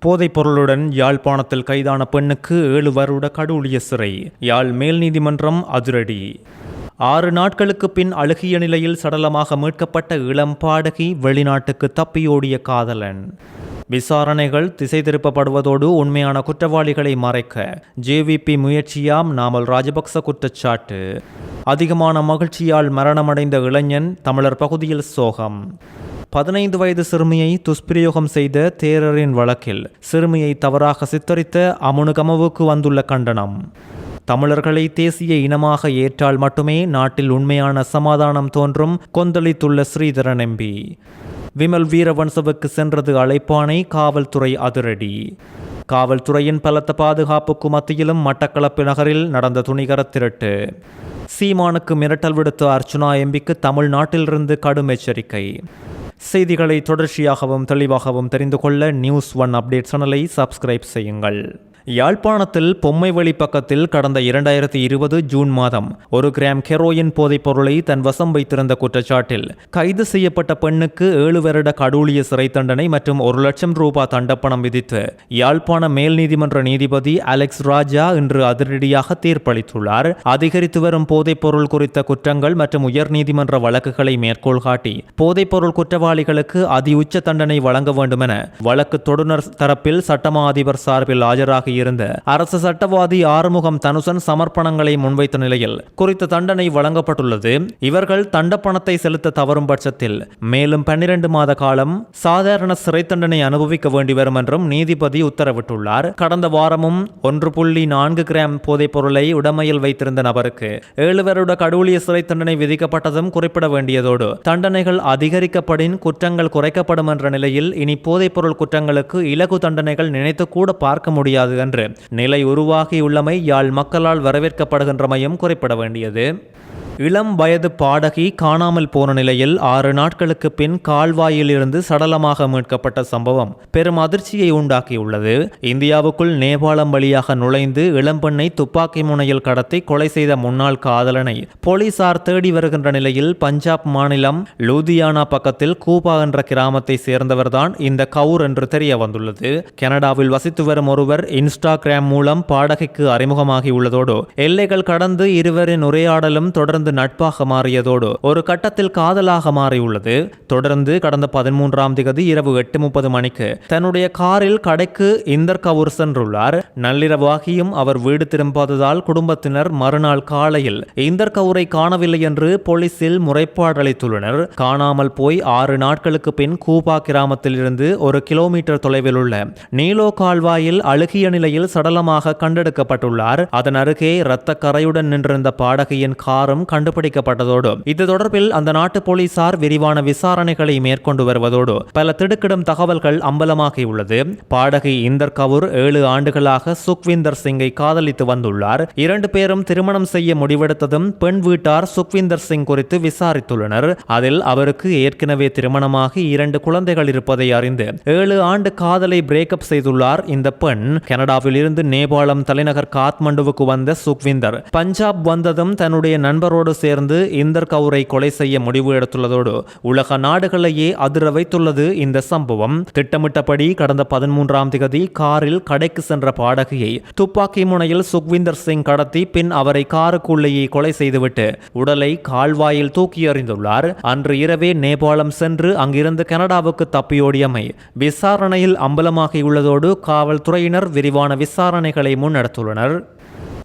போதைப் பொருளுடன் யாழ்ப்பாணத்தில் கைதான பெண்ணுக்கு 7 வருட கடூழிய சிறை. யாழ் மேல் நீதிமன்றம் அதிரடி. 6 நாட்களுக்கு பின் அழுகிய நிலையில் சடலமாக மீட்கப்பட்ட இளம் பாடகி, வெளிநாட்டுக்கு தப்பியோடிய காதலன். விசாரணைகள் திசை திருப்பப்படுவதோடு உண்மையான குற்றவாளிகளை மறைக்க ஜேவிபி முயற்சியாம் நாமல் ராஜபக்ச குற்றச்சாட்டு. அதிகமான மகிழ்ச்சியால் மரணமடைந்த இளைஞன், தமிழர் பகுதியில் சோகம். 15 வயது சிறுமியை துஷ்பிரயோகம் செய்த தேரரின் வழக்கில் சிறுமியை தவறாக சித்தரித்த அமுனுகமவுக்கு வந்துள்ள கண்டனம். தமிழர்களை தேசிய இனமாக ஏற்றால் மட்டுமே நாட்டில் உண்மையான சமாதானம் தோன்றும், கொந்தளித்துள்ள ஸ்ரீதரன் எம்பி. விமல் வீரவன்சவுக்கு சென்றது அழைப்பானை, காவல்துறை அதிரடி. காவல்துறையின் பலத்த பாதுகாப்புக்கு மத்தியிலும் மட்டக்களப்பு நகரில் நடந்த துணிகர திருட்டு. சீமானுக்கு மிரட்டல் விடுத்த அர்ச்சுனா எம்பிக்கு தமிழ்நாட்டிலிருந்து கடும் எச்சரிக்கை. செய்திகளை தொடர்ச்சியாகவும் தெளிவாகவும் தெரிந்து கொள்ள News1 அப்டேட் சேனலை சப்ஸ்கிரைப் செய்யுங்கள். யாழ்ப்பாணத்தில் பொம்மைவெளி பக்கத்தில் கடந்த 2020 ஜூன் மாதம் 1 கிராம் ஹெரோயின் போதைப் பொருளை தன் வசம் வைத்திருந்த குற்றச்சாட்டில் கைது செய்யப்பட்ட பெண்ணுக்கு 7 வருட கடூழிய சிறை தண்டனை மற்றும் 1 லட்சம் ரூபாய் தண்டப்பணம் விதித்து யாழ்ப்பாண மேல் நீதிமன்ற நீதிபதி அலெக்ஸ் ராஜா இன்று அதிரடியாக தீர்ப்பளித்துள்ளார். அதிகரித்து வரும் போதைப் பொருள் குறித்த குற்றங்கள் மற்றும் உயர் நீதிமன்ற வழக்குகளை மேற்கோள் காட்டி போதைப் பொருள் குற்றவாளிகளுக்கு அதிஉச்ச தண்டனை வழங்க வேண்டும் என வழக்கு தொடுநர் தரப்பில் சட்டமா அதிபர் சார்பில் ஆஜராக இருந்த அரசு சட்டவாதி ஆறுமுகம் தனுசன் சமர்ப்பணங்களை முன்வைத்த நிலையில் குறித்த தண்டனை வழங்கப்பட்டுள்ளது. இவர்கள் தண்டப்பணத்தை செலுத்த தவறும் பட்சத்தில் மேலும் 12 மாத காலம் சாதாரண சிறை தண்டனை அனுபவிக்க வேண்டி வரும் என்றும் நீதிபதி உத்தரவிட்டுள்ளார். கடந்த வாரமும் 1.4 கிராம் போதைப் பொருளை உடமையில் வைத்திருந்த நபருக்கு 7 வருட கடூழிய சிறை தண்டனை விதிக்கப்பட்டதும் குறிப்பிட வேண்டியதோடு தண்டனைகள் அதிகரிக்கப்படின் குற்றங்கள் குறைக்கப்படும் என்ற நிலையில் இனி போதைப் பொருள் குற்றங்களுக்கு இலகு தண்டனைகள் நினைத்து கூட பார்க்க முடியாது என்று நிலை உருவாகியுள்ளமை யாழ் மக்களால் வரவேற்கப்படுகின்றமையும் குறிப்பிட வேண்டியது. இளம் வயது பாடகி காணாமல் போன நிலையில் 6 நாட்களுக்கு பின் கால்வாயில் இருந்து சடலமாக மீட்கப்பட்ட சம்பவம் பெரும் அதிர்ச்சியை உண்டாக்கியுள்ளது. இந்தியாவுக்குள் நேபாளம் வழியாக நுழைந்து இளம்பெண்ணை துப்பாக்கி முனையில் கடத்தி கொலை செய்த முன்னாள் காதலனை போலீசார் தேடி வருகின்ற நிலையில் பஞ்சாப் மாநிலம் லூதியானா பக்கத்தில் கூபா என்ற கிராமத்தை சேர்ந்தவர்தான் இந்த கவுர் என்று தெரிய வந்துள்ளது. கனடாவில் வசித்து வரும் ஒருவர் இன்ஸ்டாகிராம் மூலம் பாடகிக்கு அறிமுகமாகியுள்ளதோடு எல்லைகள் கடந்து இருவரின் உரையாடலும் தொடர்ந்து நட்பாக மாறியதோடு ஒரு கட்டத்தில் காதலாக மாறியுள்ளது. தொடர்ந்து கடந்த 13ஆம் தேதி இரவு 8:30 மணிக்கு தன்னுடைய காரில் கடைக்கு இந்தர் கவுர் சென்றுள்ளார். நள்ளிரவாகியும் அவர் வீடு திரும்பாததால் குடும்பத்தினர் மறுநாள் காலையில் இந்தர் கவுரை காணவில்லை என்று போலீசில் முறைப்பாடு அளித்துள்ளனர். காணாமல் போய் 6 நாட்களுக்கு பின் கூபா கிராமத்தில் இருந்து 1 கிலோமீட்டர் தொலைவில் உள்ள நீலோ கால்வாயில் அழுகிய நிலையில் சடலமாக கண்டெடுக்கப்பட்டுள்ளார். அதன் அருகே இரத்த கரையுடன் நின்றிருந்த பாடகியின் காரும் கண்டுபிடிக்கப்பட்டதோடு இது தொடர்பில் அந்த நாட்டு போலீசார் விரிவான விசாரணைகளை மேற்கொண்டு வருவதோடு பல திடுக்கிடும் தகவல்கள் அம்பலமாகியுள்ளது. பாடகி இந்தர் கவுர் 7 ஆண்டுகளாக சுக்விந்தர் சிங்கை காதலித்து வந்துள்ளார். 2 பேரும் திருமணம் செய்ய முடிவெடுத்ததும் பெண் வீட்டார் சுக்விந்தர் சிங் குறித்து விசாரித்துள்ளனர். அதில் அவருக்கு ஏற்கனவே திருமணமாகி 2 குழந்தைகள் இருப்பதை அறிந்து 7 ஆண்டு காதலை பிரேக்கப் செய்துள்ளார். இந்த பெண் கனடாவில் இருந்து நேபாளம் தலைநகர் காத்மண்டுவுக்கு வந்த சுக்விந்தர் பஞ்சாப் வந்ததும் தன்னுடைய நண்பரோடு சேர்ந்து இந்தர் கவுரை கொலை செய்ய முடிவு எடுத்துள்ளதோடு உலக நாடுகளையே அதிர வைத்துள்ளது இந்த சம்பவம். திட்டமிட்டபடி கடந்த 13ஆம் தேதி காரில் கடைக்கு சென்ற பாடகியை துப்பாக்கி முனையில் சுக்விந்தர் சிங் கடத்தி பின் அவரை காருக்குள்ளேயே கொலை செய்துவிட்டு உடலை கால்வாயில் தூக்கி எறிந்துள்ளார். அன்று இரவே நேபாளம் சென்று அங்கிருந்து கனடாவுக்கு தப்பியோடியமை விசாரணையில் அம்பலமாகியுள்ளதோடு காவல்துறையினர் விரிவான விசாரணைகளை முன்னெடுத்துள்ளனர்.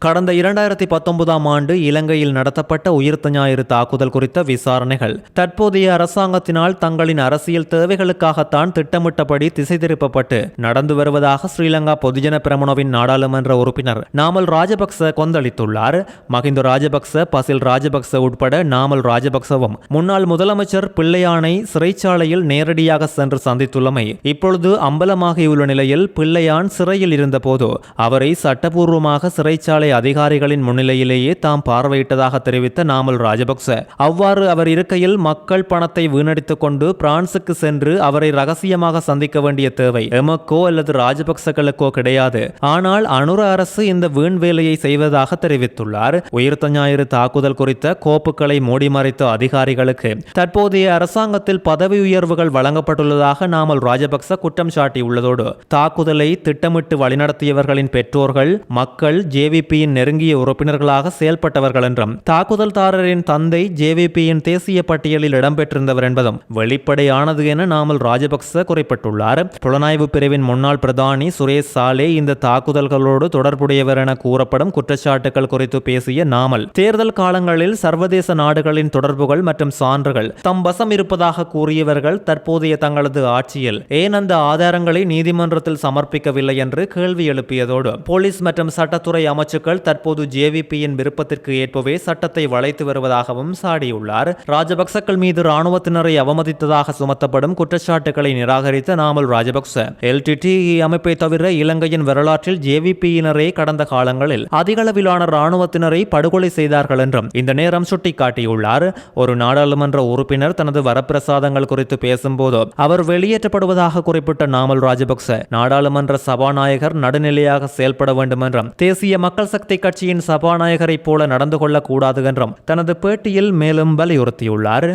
கடந்த 2019ஆம் ஆண்டு இலங்கையில் நடத்தப்பட்ட உயிர்த்த ஞாயிறு தாக்குதல் குறித்த விசாரணைகள் தற்போதைய அரசாங்கத்தினால் தங்களின் அரசியல் தேவைகளுக்காகத்தான் திட்டமிட்டபடி திசை திருப்பப்பட்டு நடந்து வருவதாக ஸ்ரீலங்கா பொதுஜன பெரமுனவின் நாடாளுமன்ற உறுப்பினர் நாமல் ராஜபக்ச கொந்தளித்துள்ளார். மஹிந்த ராஜபக்ச, பசில் ராஜபக்ச உட்பட நாமல் ராஜபக்சவும் முன்னாள் முதலமைச்சர் பிள்ளையானை சிறைச்சாலையில் நேரடியாக சென்று சந்தித்துள்ளமை இப்பொழுது அம்பலமாகியுள்ள நிலையில் பிள்ளையான் சிறையில் இருந்தபோது அவரை சட்டபூர்வமாக சிறைச்சாலை சம்பவங்களை அதிகாரிகளின் முன்னிலையிலேயே தாம் பார்வையிட்டதாக தெரிவித்த நாமல் ராஜபக்ச, அவ்வாறு அவர் இருக்கையில் மக்கள் பணத்தை வீணடித்துக் கொண்டு பிரான்சுக்கு சென்று அவரை ரகசியமாக சந்திக்க வேண்டிய தேவை எமக்கோ அல்லது ராஜபக்சகளுக்கோ கிடையாது. ஆனால் அனுர அரசு இந்த வீண் வேலையை செய்வதாக தெரிவித்துள்ளார். உயிர்த்த ஞாயிறு தாக்குதல் குறித்த கோப்புகளை மூடி மறைத்த அதிகாரிகளுக்கு தற்போதைய அரசாங்கத்தில் பதவி உயர்வுகள் வழங்கப்பட்டுள்ளதாக நாமல் ராஜபக்ச குற்றம் சாட்டியுள்ளதோடு தாக்குதலை திட்டமிட்டு வழிநடத்தியவர்களின் பெற்றோர்கள் மக்கள் ஜேவிபியின் நெருங்கிய உறுப்பினர்களாக செயல்பட்டவர்கள் என்றும் தாக்குதல்தாரரின் தந்தை ஜேவிபியின் தேசிய பட்டியலில் இடம்பெற்றிருந்தவர் என்பதும் வெளிப்படையானது என நாமல் ராஜபக்ச குறிப்பிட்டுள்ளார். புலனாய்வு பிரிவின் முன்னாள் பிரதானி சுரேஷ் சாலே இந்த தாக்குதல்களோடு தொடர்புடையவர் என கூறப்படும் குற்றச்சாட்டுகள் குறித்து பேசிய நாமல், தேர்தல் காலங்களில் சர்வதேச நாடுகளின் தொடர்புகள் மற்றும் சான்றுகள் தம் வசம் இருப்பதாக கூறியவர்கள் தற்போதைய தங்களது ஆட்சியில் ஏன் அந்த ஆதாரங்களை நீதிமன்றத்தில் சமர்ப்பிக்கவில்லை என்று கேள்வி எழுப்பியதோடு போலீஸ் மற்றும் சட்டத்துறை அமைச்சுக்கள் தற்போது ஜேவிபியின் விருப்பத்திற்கு ஏற்பவே சட்டத்தை வளைத்து வருவதாகவும் சாடியுள்ளார். ராஜபக்சக்கள் மீது இராணுவத்தினரை அவமதித்ததாக சுமத்தப்படும் குற்றச்சாட்டுகளை நிராகரித்த நாமல் ராஜபக்ச, எல்டிடிஇ அமைப்பை தவிர இலங்கையின் வரலாற்றில் ஜேவிபியினரே கடந்த காலங்களில் அதிகளவிலான இராணுவத்தினரை படுகொலை செய்தார்கள் என்றும் இந்த நேரம் சுட்டிக்காட்டியுள்ளார். ஒரு நாடாளுமன்ற உறுப்பினர் தனது வரப்பிரசாதங்கள் குறித்து பேசும்போது அவர் வெளியேற்றப்படுவதாக குறிப்பிட்ட நாமல் ராஜபக்ச, நாடாளுமன்ற சபாநாயகர் நடுநிலையாக செயல்பட வேண்டும் என்றும் தேசிய மக்கள் சக்தி கட்சியின் சபாநாயகரைப் போல நடந்து கொள்ளக்கூடாது என்றும் தனது பேட்டியில் மேலும் வலியுறுத்தியுள்ளார்.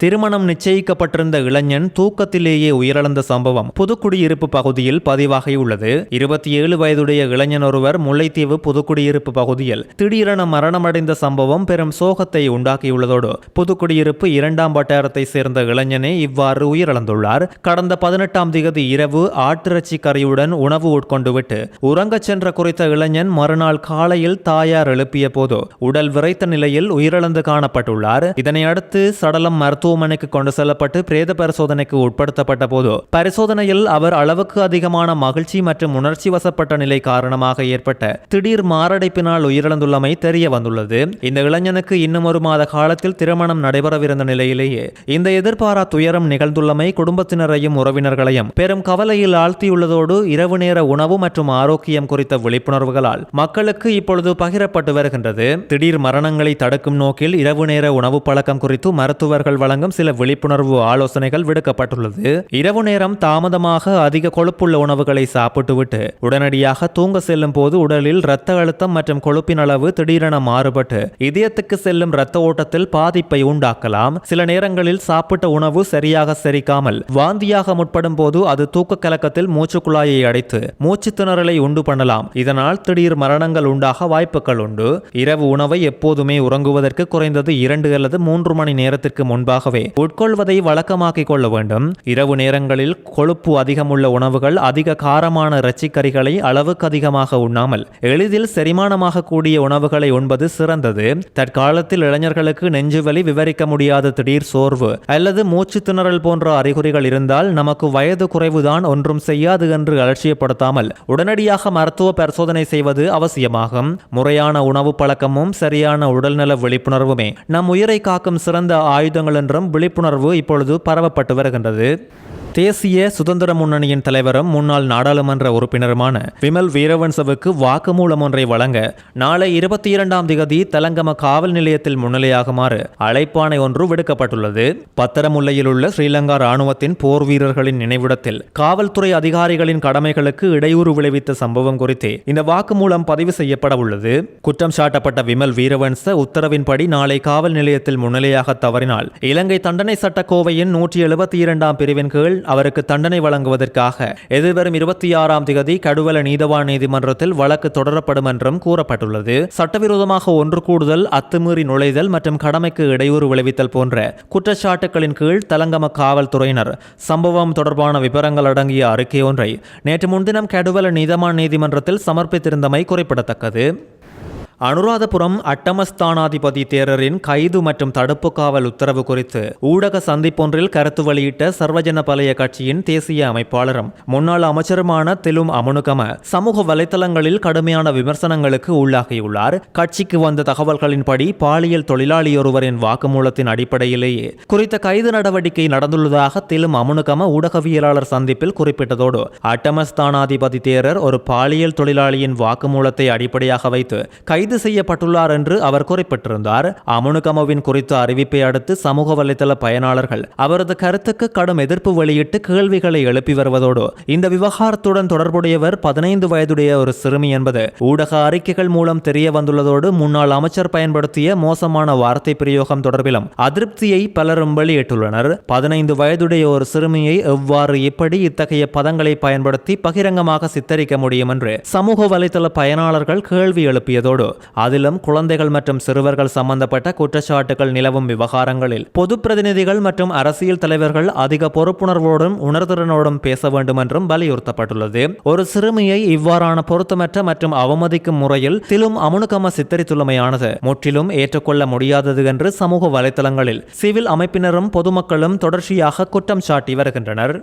திருமணம் நிச்சயிக்கப்பட்டிருந்த இளைஞன் தூக்கத்திலேயே உயிரிழந்த சம்பவம் புதுக்குடியிருப்பு பகுதியில் பதிவாகியுள்ளது. 27 வயதுடைய இளைஞன் ஒருவர் முல்லைத்தீவு புதுக்குடியிருப்பு பகுதியில் திடீரென மரணமடைந்த சம்பவம் பெரும் சோகத்தை உண்டாக்கியுள்ளதோடு புதுக்குடியிருப்பு 2ஆம் வட்டாரத்தை சேர்ந்த இளைஞனே இவ்வாறு உயிரிழந்துள்ளார். கடந்த 18ஆம் தேதி இரவு ஆட்டிறைச்சி கறியுடன் உணவு உட்கொண்டுவிட்டு உறங்கச் சென்ற குறித்த இளைஞன் மறுநாள் காலையில் தாயார் எழுப்பிய போது உடல் விரைத்த நிலையில் உயிரிழந்து காணப்பட்டுள்ளார். இதனையடுத்து சடலம் மருத்துவமனைக்கு கொண்டு செல்லப்பட்டு பிரேத பரிசோதனைக்கு உட்படுத்தப்பட்ட போது பரிசோதனையில் அவர் அளவுக்கு அதிகமான மகிழ்ச்சி மற்றும் உணர்ச்சி வசப்பட்ட நிலை காரணமாக ஏற்பட்ட திடீர் மாரடைப்பினால் உயிரிழந்துள்ளமை தெரிய வந்துள்ளது. இந்த இளைஞனுக்கு இன்னும் ஒரு மாத காலத்தில் திருமணம் நடைபெறவிருந்த நிலையிலேயே இந்த எதிர்பாரா துயரம் நிகழ்ந்துள்ளமை குடும்பத்தினரையும் உறவினர்களையும் பெரும் கவலையில் ஆழ்த்தியுள்ளதோடு இரவு நேர உணவு மற்றும் ஆரோக்கியம் குறித்த விழிப்புணர்வுகளால் மக்களுக்கு இப்பொழுது பகிரப்பட்டு வருகின்றது. திடீர் மரணங்களை தடுக்கும் நோக்கில் இரவு நேர உணவு பழக்கம் குறித்து மருத்துவர்கள் வழங்கும் சில விழிப்புணர்வு ஆலோசனைகள் விடுக்கப்பட்டுள்ளது. இரவு நேரம் தாமதமாக அதிக கொழுப்புள்ள உணவுகளை சாப்பிட்டுவிட்டு உடனடியாக தூங்க செல்லும் போது உடலில் இரத்த அழுத்தம் மற்றும் கொழுப்பின் அளவு திடீரென மாறுபட்டு இதயத்துக்கு செல்லும் இரத்த ஓட்டத்தில் பாதிப்பை உண்டாக்கலாம். சில நேரங்களில் சாப்பிட்ட உணவு சரியாக செரிக்காமல் வாந்தியாக முற்படும் போது அது தூக்க கலக்கத்தில் மூச்சுக்குழாயை அடைத்து மூச்சு திணறலை உண்டு பண்ணலாம். இதனால் திடீர் மரணங்கள் உண்டாக வாய்ப்புகள் உண்டு. இரவு உணவை எப்போதுமே உறங்குவதற்கு குறைந்தது 2 அல்லது 3 மணி நேரத்திற்கு முன்பாகவே உட்கொள்வதை வழக்கமாக்கிக் கொள்ள வேண்டும். இரவு நேரங்களில் கொழுப்பு அதிகமுள்ள உணவுகள், அதிக காரமான இறைச்சிக்கறிகளை அளவுக்கு அதிகமாக உண்ணாமல் எளிதில் செரிமானமாக கூடிய உணவுகளை உண்பது சிறந்தது. தற்காலத்தில் இளைஞர்களுக்கு நெஞ்சுவலி, விவரிக்க முடியாத திடீர் சோர்வு அல்லது மூச்சு திணறல் போன்ற அறிகுறிகள் இருந்தால் நமக்கு வயது குறைவுதான், ஒன்றும் செய்யாது என்று அலட்சியப்படுத்தாமல் உடனடியாக மருத்துவ பரிசோதனை செய்வது அவசியமாகும். முறையான உணவு பழக்கமும் சரியான உடல்நல விழிப்புணர்வுமே நம் உயிரை காக்கும் சிறந்த ஆயுதங்கள் என்றும் விழிப்புணர்வு இப்பொழுது பரவப்பட்டு வருகின்றது. தேசிய சுதந்திர முன்னணியின் தலைவரும் முன்னாள் நாடாளுமன்ற உறுப்பினருமான விமல் வீரவன்சவுக்கு வாக்குமூலம் ஒன்றை வழங்க நாளை 22ஆம் தேதி தலங்கம காவல் நிலையத்தில் முன்னிலையாகுமாறு அழைப்பாணை ஒன்று விடுக்கப்பட்டுள்ளது. பத்தரமுல்லையில் உள்ள ஸ்ரீலங்கா இராணுவத்தின் போர் வீரர்களின் நினைவிடத்தில் காவல்துறை அதிகாரிகளின் கடமைகளுக்கு இடையூறு விளைவித்த சம்பவம் குறித்து இந்த வாக்குமூலம் பதிவு செய்யப்பட உள்ளது. குற்றம் சாட்டப்பட்ட விமல் வீரவன்ச உத்தரவின்படி நாளை காவல் நிலையத்தில் முன்னிலையாக தவறினால் இலங்கை தண்டனை சட்டக்கோவையின் 172ஆம் பிரிவின் கீழ் அவருக்கு தண்டனை வழங்குவதற்காக எதிர்வரும் 26ஆம் தேதி கடுவல நீதவான் நீதிமன்றத்தில் வழக்கு தொடரப்படும் என்றும் கூறப்பட்டுள்ளது. சட்டவிரோதமாக ஒன்று கூடுதல், அத்துமீறி நுழைதல் மற்றும் கடமைக்கு இடையூறு விளைவித்தல் போன்ற குற்றச்சாட்டுகளின் கீழ் தலங்கம காவல்துறையினர் சம்பவம் தொடர்பான விவரங்கள் அடங்கிய அறிக்கை ஒன்றை நேற்று முன்தினம் கடுவல நீதவான் நீதிமன்றத்தில் சமர்ப்பித்திருந்தமை குறிப்பிடத்தக்கது. அனுராதபுரம் அட்டமஸ்தானாதிபதி தேரரின் கைது மற்றும் தடுப்பு காவல் உத்தரவு குறித்து ஊடக சந்திப்பொன்றில் கருத்து வெளியிட்ட சர்வஜன பலய கட்சியின் தேசிய அமைப்பாளரும் முன்னாள் அமைச்சருமான திலும் அமுனுகம சமூக வலைதளங்களில் கடுமையான விமர்சனங்களுக்கு உள்ளாகியுள்ளார். கட்சிக்கு வந்த தகவல்களின்படி பாலியல் தொழிலாளியொருவரின் வாக்குமூலத்தின் அடிப்படையிலேயே குறித்த கைது நடவடிக்கை நடந்துள்ளதாக திலும் அமுனுகம ஊடகவியலாளர் சந்திப்பில் குறிப்பிட்டதோடு அட்டமஸ்தானாதிபதி தேரர் ஒரு பாலியல் தொழிலாளியின் வாக்குமூலத்தை அடிப்படையாக வைத்து கைது செய்யப்பட்டுள்ளார் என்று அவர் குறிப்பிட்டிருந்தார். அமுனுகமவின் குறித்த அறிவிப்பை அடுத்து சமூக வலைதள பயனாளர்கள் அவரது கருத்துக்கு கடும் எதிர்ப்பு வெளியிட்டு கேள்விகளை எழுப்பி வருவதோடு இந்த விவகாரத்துடன் தொடர்புடையவர் 15 வயதுடைய ஒரு சிறுமி என்பது ஊடக அறிக்கைகள் மூலம் தெரிய வந்துள்ளதோடு முன்னாள் அமைச்சர் பயன்படுத்திய மோசமான வார்த்தை பிரயோகம் தொடர்பிலும் அதிருப்தியை பலரும் வெளியிட்டுள்ளனர். 15 வயதுடைய ஒரு சிறுமியை எவ்வாறு இப்படி இத்தகைய பதங்களை பயன்படுத்தி பகிரங்கமாக சித்தரிக்க முடியும் என்று சமூக வலைதள பயனாளர்கள் கேள்வி எழுப்பியதோடு அதிலும் குழந்தைகள் மற்றும் சிறுவர்கள் சம்பந்தப்பட்ட குற்றச்சாட்டுகள் நிலவும் விவகாரங்களில் பொது பிரதிநிதிகள் மற்றும் அரசியல் தலைவர்கள் அதிக பொறுப்புணர்வோடும் உணர்திறனோடும் பேச வேண்டும் என்றும் வலியுறுத்தப்பட்டுள்ளது. ஒரு சிறுமியை இவ்வாறான பொருத்தமற்ற மற்றும் அவமதிக்கும் முறையில் திலும் அமுனுகம சித்தரித்துள்ளமையானது முற்றிலும் ஏற்றுக்கொள்ள முடியாதது என்று சமூக வலைதளங்களில் சிவில் அமைப்பினரும் பொதுமக்களும் தொடர்ச்சியாக குற்றம் சாட்டி வருகின்றனர்.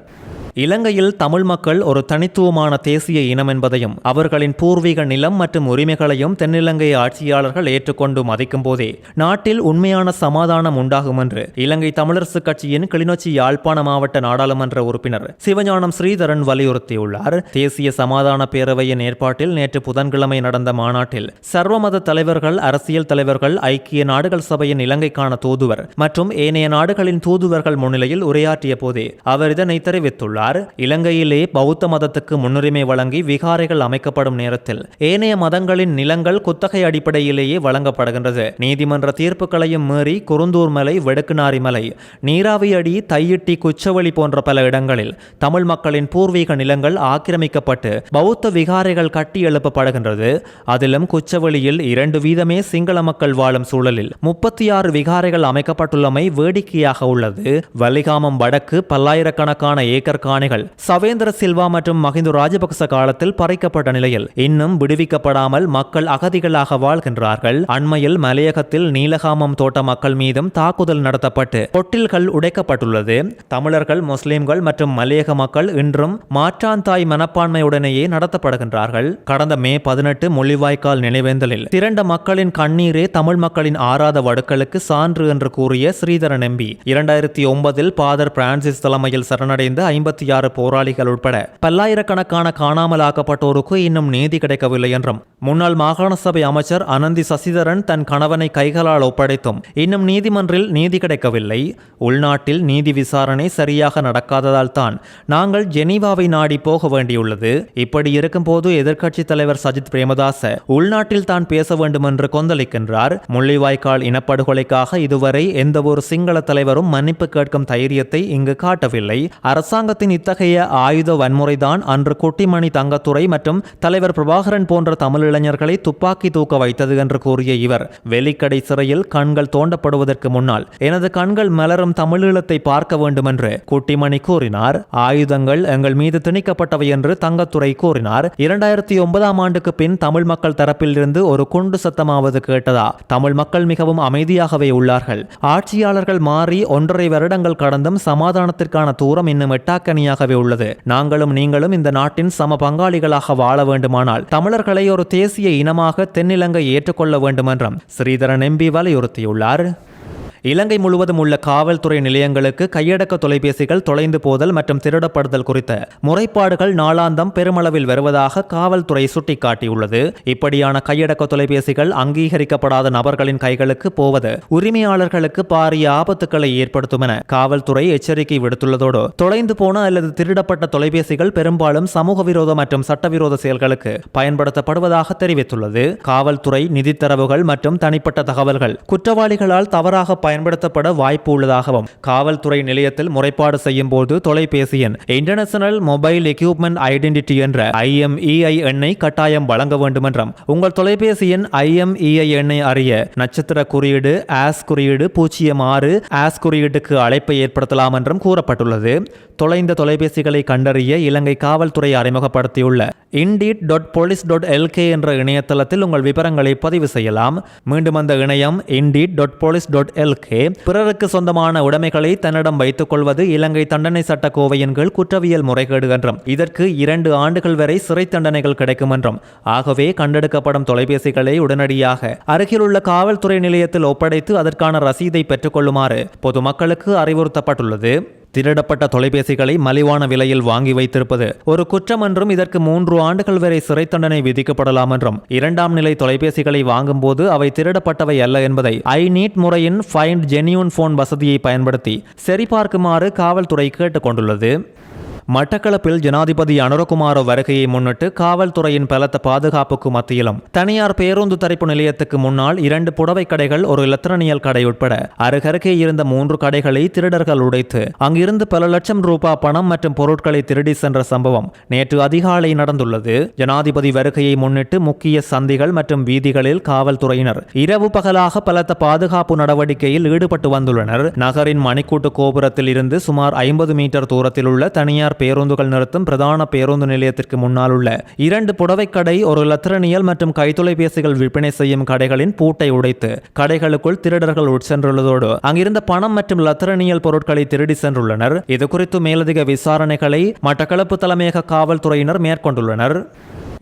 இலங்கையில் தமிழ் மக்கள் ஒரு தனித்துவமான தேசிய இனம் என்பதையும் அவர்களின் பூர்வீக நிலம் மற்றும் உரிமைகளையும் தென்னிலங்கை ஆட்சியாளர்கள் ஏற்றுக்கொண்டு மதிக்கும் போதே நாட்டில் உண்மையான சமாதானம் உண்டாகும் என்று இலங்கை தமிழரசு கட்சியின் கிளிநொச்சி யாழ்ப்பாண மாவட்ட நாடாளுமன்ற உறுப்பினர் சிவஞானம் ஸ்ரீதரன் வலியுறுத்தியுள்ளார். தேசிய சமாதான பேரவையின் ஏற்பாட்டில் நேற்று புதன்கிழமை நடந்த மாநாட்டில் சர்வமத தலைவர்கள், அரசியல் தலைவர்கள், ஐக்கிய நாடுகள் சபையின் இலங்கைக்கான தூதுவர் மற்றும் ஏனைய நாடுகளின் தூதுவர்கள் முன்னிலையில் உரையாற்றிய போதே அவர் இதனை தெரிவித்துள்ளார். இலங்கையிலே பௌத்த மதத்துக்கு முன்னுரிமை வழங்கி விகாரைகள் அமைக்கப்படும் நேரத்தில் ஏனைய மதங்களின் நிலங்கள் குத்தகை அடிப்படையிலேயே வழங்கப்படுகின்றது. நீதிமன்ற தீர்ப்புகளையும் மீறி குருந்தூர் மலை, வெடுக்குநாரி மலை, நீராவியடி, தையிட்டி, குச்சவெளி போன்ற பல இடங்களில் தமிழ் மக்களின் பூர்வீக நிலங்கள் ஆக்கிரமிக்கப்பட்டு பௌத்த விகாரைகள் கட்டி எழுப்பப்படுகின்றது. அதிலும் குச்சவெளியில் 2 வீதமே சிங்கள மக்கள் வாழும் சூழலில் 36 விகாரைகள் அமைக்கப்பட்டுள்ளமை வேடிக்கையாக உள்ளது. வலிகாமம் வடக்கு பல்லாயிரக்கணக்கான ஏக்கர் காணிகள் சவேந்திர சில்வா மற்றும் மஹிந்த ராஜபக்ச காலத்தில் பறிக்கப்பட்ட நிலையில் இன்னும் விடுவிக்கப்படாமல் மக்கள் அகதிகளாக வாழ்கின்றார்கள். அண்மையில் மலையகத்தில் நீலகாமம் தோட்ட மக்கள் மீதும் தாக்குதல் நடத்தப்பட்டு தொட்டில்கள் உடைக்கப்பட்டுள்ளது. தமிழர்கள், முஸ்லிம்கள் மற்றும் மலையக மக்கள் இன்றும் மாற்றாந்தாய் மனப்பான்மையுடனேயே நடத்தப்படுகின்றார்கள். கடந்த மே 18 முள்ளிவாய்க்கால் நினைவேந்தலில் திரண்ட மக்களின் கண்ணீரே தமிழ் மக்களின் ஆறாத வடுக்களுக்கு சான்று என்று கூறிய ஸ்ரீதரன் எம்பி 2009 பாதர் பிரான்சிஸ் தலைமையில் சரணடைந்த 56 போராளிகள் உட்பட பல்லாயிரக்கணக்கான காணாமலாக்கப்பட்டோருக்கு இன்னும் நீதி கிடைக்கவில்லை என்றும் முன்னாள் மாகாண சபை அமைச்சர் அனந்தி சசிதரன் தன் கணவனை கைகளால் ஒப்படைத்தும் இன்னும் நீதிமன்றில் நீதி கிடைக்கவில்லை. உள்நாட்டில் நீதி விசாரணை சரியாக நடக்காததால் தான் நாங்கள் ஜெனீவாவை நாடி போக வேண்டியுள்ளது. இப்படி இருக்கும்போது எதிர்க்கட்சி தலைவர் சஜித் பிரேமதாச உள்நாட்டில் தான் பேச வேண்டும் என்று கொந்தளிக்கின்றார். முள்ளிவாய்க்கால் இனப்படுகொலைக்காக இதுவரை எந்த ஒரு சிங்கள தலைவரும் மன்னிப்பு கேட்கும் தைரியத்தை இங்கு காட்டவில்லை. அரசாங்கத்தின் இத்தகைய ஆயுத வன்முறைதான் அன்று குட்டிமணி தங்கத்துறை மற்றும் தலைவர் பிரபாகரன் போன்ற தமிழ் இளைஞர்களை துப்பாக்கி தூக்க வைத்தது என்று கூறிய இவர் வெலிக்கடை சிறையில் கண்கள் தோண்டப்படுவதற்கு முன்னால் எனது கண்கள் மலரும் தமிழீழத்தை பார்க்க வேண்டும் என்று குட்டிமணி கூறினார். ஆயுதங்கள் எங்கள் மீது திணிக்கப்பட்டவை என்று தங்கத்துறை கூறினார். 2009 ஆண்டுக்கு பின் தமிழ் மக்கள் தரப்பில் இருந்து ஒரு குண்டு சத்தமாவது கேட்டதா? தமிழ் மக்கள் மிகவும் அமைதியாகவே உள்ளார்கள். ஆட்சியாளர்கள் மாறி 1.5 வருடங்கள் கடந்தும் சமாதானத்திற்கான தூரம் இன்னும் எட்டாக்கணியாகவே உள்ளது. நாங்களும் நீங்களும் இந்த நாட்டின் சம பங்காளிகளாக வாழ வேண்டுமானால் தமிழர்களை ஒரு தேசிய இனமாக தென்னிலங்கை ஏற்றுக்கொள்ள வேண்டும் என்றும் ஸ்ரீதரன் எம்பி வலியுறுத்தியுள்ளார். இலங்கை முழுவதும் உள்ள காவல்துறை நிலையங்களுக்கு கையடக்க தொலைபேசிகள் தொலைந்து போதல் மற்றும் திருடப்படுதல் குறித்த முறைப்பாடுகள் நாளாந்தம் பெருமளவில் வருவதாக காவல்துறை சுட்டிக்காட்டியுள்ளது. இப்படியான கையடக்க தொலைபேசிகள் அங்கீகரிக்கப்படாத நபர்களின் கைகளுக்கு போவது உரிமையாளர்களுக்கு பாரிய ஆபத்துக்களை ஏற்படுத்தும் என காவல்துறை எச்சரிக்கை விடுத்துள்ளதோடு தொலைந்து போன அல்லது திருடப்பட்ட தொலைபேசிகள் பெரும்பாலும் சமூக விரோத மற்றும் சட்டவிரோத செயல்களுக்கு பயன்படுத்தப்படுவதாக தெரிவித்துள்ளது. காவல்துறை நிதித்தரவுகள் மற்றும் தனிப்பட்ட தகவல்கள் குற்றவாளிகளால் தவறாக பயன்படுத்தப்பட வாய்ப்பு உள்ளதாகவும் காவல்துறை நிலையத்தில் முறைப்பாடு செய்யும் போது தொலைபேசியின் இன்டர்நேஷனல் மொபைல் எக்யூப்மெண்ட் ஐடென்டிட்டி என்ற IMEI எண்ணை கட்டாயம் வழங்க வேண்டும் என்றும் உங்கள் தொலைபேசியின் IMEI எண்ணை அறிய நட்சத்திர குறியீடு குறியீடு 06 குறியீட்டுக்கு அழைப்பை ஏற்படுத்தலாம் என்றும் கூறப்பட்டுள்ளது. தொலைந்த தொலைபேசிகளை கண்டறிய இலங்கை காவல்துறை அறிமுகப்படுத்தியுள்ள indeed.police.lk என்ற இணையதளத்தில் உங்கள் விவரங்களை பதிவு செய்யலாம். மீண்டும் அந்த இணையம் indeed.police.lk. பிறருக்கு சொந்தமான உடைமைகளை தன்னிடம் வைத்துக் கொள்வது இலங்கை தண்டனை சட்ட கோவையின் கீழ் குற்றவியல் முறைகேடு என்றும் இதற்கு 2 ஆண்டுகள் வரை சிறை தண்டனைகள் கிடைக்கும் என்றும் ஆகவே கண்டெடுக்கப்படும் தொலைபேசிகளை உடனடியாக அருகிலுள்ள காவல்துறை நிலையத்தில் ஒப்படைத்து அதற்கான ரசீதை பெற்றுக் கொள்ளுமாறு பொதுமக்களுக்கு அறிவுறுத்தப்பட்டுள்ளது. திருடப்பட்ட தொலைபேசிகளை மலிவான விலையில் வாங்கி வைத்திருப்பது ஒரு குற்றம் என்றும் இதற்கு 3 ஆண்டுகள் வரை சிறை தண்டனை விதிக்கப்படலாம் என்றும் 2ஆம் நிலை தொலைபேசிகளை வாங்கும் போது அவை திருடப்பட்டவை அல்ல என்பதை ஐநீட் முறையின் ஃபைண்ட் ஜென்யூன் போன் வசதியை பயன்படுத்தி சரிபார்க்குமாறு காவல்துறை கேட்டுக் கொண்டுள்ளது. மட்டக்களப்பில் ஜனாதிபதி அனுரகுமார வருகையை முன்னிட்டு காவல்துறையின் பலத்த பாதுகாப்புக்கு மத்தியிலும் தனியார் பேருந்து தரிப்பு நிலையத்துக்கு முன்னால் 2 புடவை கடைகள், ஒரு இலத்திரனியல் கடை உட்பட அருகருகே இருந்த 3 கடைகளை திருடர்கள் உடைத்து அங்கிருந்து பல லட்சம் ரூபாய் பணம் மற்றும் பொருட்களை திருடி சென்ற சம்பவம் நேற்று அதிகாலை நடந்துள்ளது. ஜனாதிபதி வருகையை முன்னிட்டு முக்கிய சந்திகள் மற்றும் வீதிகளில் காவல்துறையினர் இரவு பகலாக பலத்த பாதுகாப்பு நடவடிக்கையில் ஈடுபட்டு வந்துள்ளனர். நகரின் மணிக்கூட்டு கோபுரத்தில் இருந்து சுமார் 50 மீட்டர் தூரத்தில் உள்ள தனியார் பேருந்துகள் நிறுத்தும் பிரதான பேருந்து நிலையத்திற்கு முன்னால் உள்ள 2 புடவைக்கடை, ஒரு இலத்திரனியல் மற்றும் கைத்தொலைபேசிகள் விற்பனை செய்யும் கடைகளின் பூட்டை உடைத்து கடைகளுக்குள் திருடர்கள் உட்சென்றுள்ளதோடு அங்கிருந்த பணம் மற்றும் இலத்திரனியல் பொருட்களை திருடி சென்றுள்ளனர். இதுகுறித்து மேலதிக விசாரணைகளை மட்டக்களப்பு தலைமையக காவல்துறையினர் மேற்கொண்டுள்ளனர்.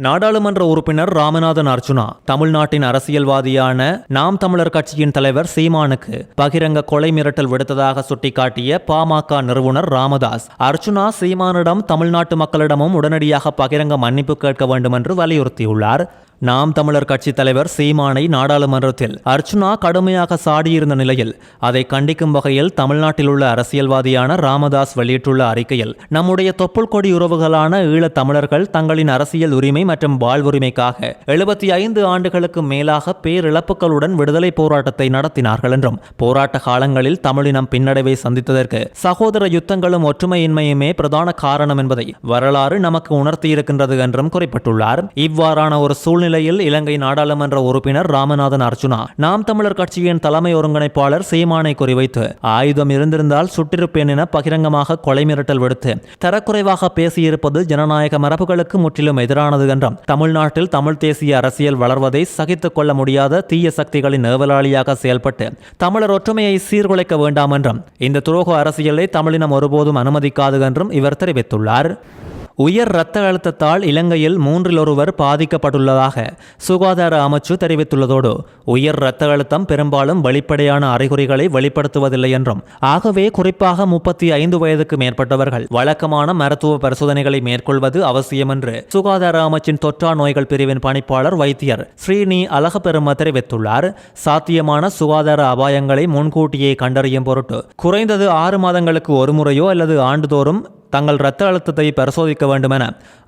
நாடாளுமன்ற உறுப்பினர் ராமநாதன் அர்ச்சுனா தமிழ்நாட்டின் அரசியல்வாதியான நாம் தமிழர் கட்சியின் தலைவர் சீமானுக்கு பகிரங்க கொலை மிரட்டல் விடுத்ததாக சுட்டிக்காட்டிய பாமக நிறுவனர் ராமதாஸ் அர்ச்சுனா சீமானிடம் தமிழ்நாட்டு மக்களிடமும் உடனடியாக பகிரங்க மன்னிப்பு கேட்க வேண்டும் என்று வலியுறுத்தியுள்ளார். நாம் தமிழர் கட்சி தலைவர் சீமானை நாடாளுமன்றத்தில் அர்ச்சுனா கடுமையாக சாடியிருந்த நிலையில் அதை கண்டிக்கும் வகையில் தமிழ்நாட்டில் உள்ள அரசியல்வாதியான ராமதாஸ் வெளியிட்டுள்ள அறிக்கையில் நம்முடைய தொப்புள் கொடி உறவுகளான ஈழத் தமிழர்கள் தங்களின் அரசியல் உரிமை மற்றும் வாழ்வுரிமைக்காக 75 ஆண்டுகளுக்கு மேலாக பேரிழப்புகளுடன் விடுதலை போராட்டத்தை நடத்தினார்கள் என்றும் போராட்ட காலங்களில் தமிழினம் பின்னடைவை சந்தித்ததற்கு சகோதர யுத்தங்களும் ஒற்றுமையின்மையுமே பிரதான காரணம் என்பதை வரலாறு நமக்கு உணர்த்தியிருக்கின்றது என்றும் குறிப்பிட்டுள்ளார். இவ்வாறான ஒரு சூழ்நிலையில் இலங்கை நாடாளுமன்ற உறுப்பினர் ராமநாதன் அர்ச்சுனா நாம் தமிழர் கட்சியின் தலைமை ஒருங்கிணைப்பாளர் சீமானை குறிவைத்து ஆயுதம் இருந்திருந்தால் சுட்டிருப்பேன் என பகிரங்கமாக கொலை மிரட்டல் விடுத்து தரக்குறைவாக பேசியிருப்பது ஜனநாயக மரபுகளுக்கு முற்றிலும் எதிரானது என்றும் தமிழ்நாட்டில் தமிழ் தேசிய அரசியல் வளர்வதை சகித்துக் கொள்ள முடியாத தீய சக்திகளின் ஏவலாளியாக செயல்பட்டு தமிழர் ஒற்றுமையை சீர்குலைக்க வேண்டாம் என்றும் இந்த துரோக அரசியலை தமிழினம் ஒருபோதும் அனுமதிக்காது என்றும் இவர் தெரிவித்துள்ளார். உயர் இரத்த அழுத்தத்தால் இலங்கையில் 3 ஒருவர் பாதிக்கப்பட்டுள்ளதாக சுகாதார அமைச்சு தெரிவித்துள்ளதோடு உயர் இரத்த அழுத்தம் பெரும்பாலும் வெளிப்படையான அறிகுறிகளை வெளிப்படுத்துவதில்லை என்றும் ஆகவே குறிப்பாக 35 வயதுக்கு மேற்பட்டவர்கள் வழக்கமான மருத்துவ பரிசோதனைகளை மேற்கொள்வது அவசியம் என்று சுகாதார அமைச்சின் தொற்றா நோய்கள் பிரிவின் பணிப்பாளர் வைத்தியர் ஸ்ரீனி அழகப்பெரும தெரிவித்துள்ளார். சாத்தியமான சுகாதார அபாயங்களை முன்கூட்டியே கண்டறியும் பொருட்டு குறைந்தது 6 மாதங்களுக்கு ஒரு முறையோ அல்லது ஆண்டுதோறும் தங்கள் இரத்த அழுத்தத்தை பரிசோதிக்க வேண்டும் என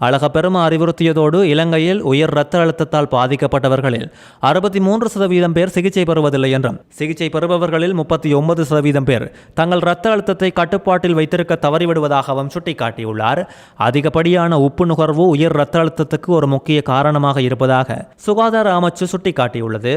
அழகப்பெரும அறிவுறுத்தியதோடு இலங்கையில் உயர் இரத்த அழுத்தத்தால் பாதிக்கப்பட்டவர்களில் 63% பேர் சிகிச்சை பெறுவதில்லை என்றும் சிகிச்சை பெறுபவர்களில் 39% பேர் தங்கள் இரத்த அழுத்தத்தை கட்டுப்பாட்டில் வைத்திருக்க தவறிவிடுவதாகவும் சுட்டிக்காட்டியுள்ளார். அதிகப்படியான உப்பு நுகர்வு உயர் இரத்த அழுத்தத்துக்கு ஒரு முக்கிய காரணமாக இருப்பதாக சுகாதார அமைச்சு சுட்டிக்காட்டியுள்ளது.